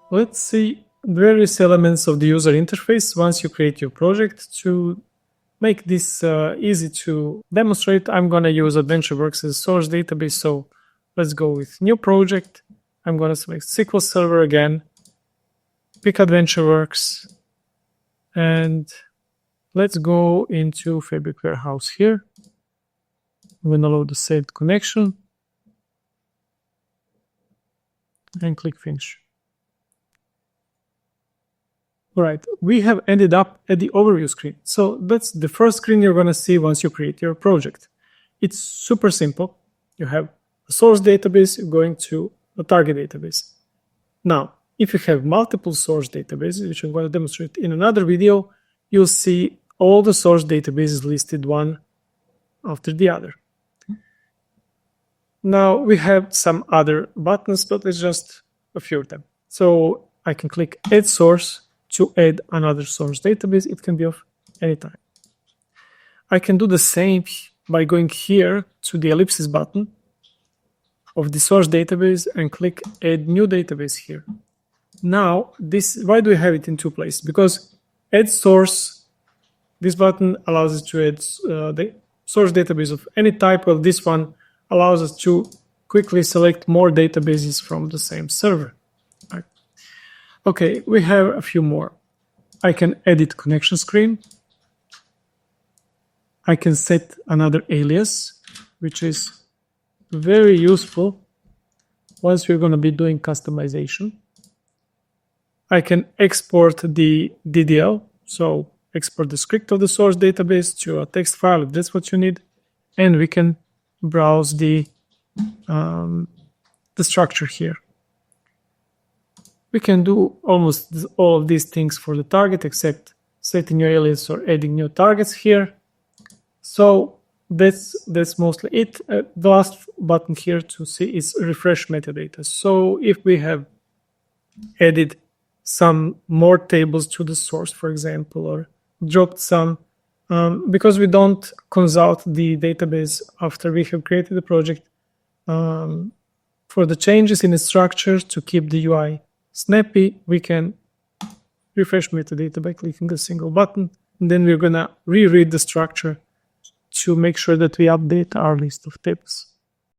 Let's see various elements of the user interface once you create your project. To make this easy to demonstrate, I'm going to use AdventureWorks as a source database. So let's go with new project. I'm going to select SQL Server again, pick AdventureWorks, and let's go into Fabric Warehouse here. I'm going to load the saved connection and click Finish. All right, we have ended up at the overview screen. So that's the first screen you're going to see once you create your project. It's super simple. You have a source database going to a target database. Now, if you have multiple source databases, which I'm going to demonstrate in another video, you'll see all the source databases listed one after the other. Now, we have some other buttons, but it's just a few of them. So I can click Add Source to add another source database. It can be of any type. I can do the same by going here to the ellipsis button of the source database and click Add New Database here. Now, why do we have it in two places? Because Add Source, this button allows us to add the source database of any type, while this one allows us to quickly select more databases from the same server. Right. Okay, we have a few more. I can edit connection screen. I can set another alias, which is very useful once we're going to be doing customization. I can export the DDL, so export the script of the source database to a text file if that's what you need, and we can browse the structure here. We can do almost all of these things for the target except setting new alias or adding new targets here. So that's mostly it. The last button here to see is Refresh Metadata. So if we have added some more tables to the source, for example, or dropped some, because we don't consult the database after we have created the project, for the changes in the structure to keep the UI snappy, we can refresh metadata by clicking a single button, and then we're going to reread the structure to make sure that we update our list of tables.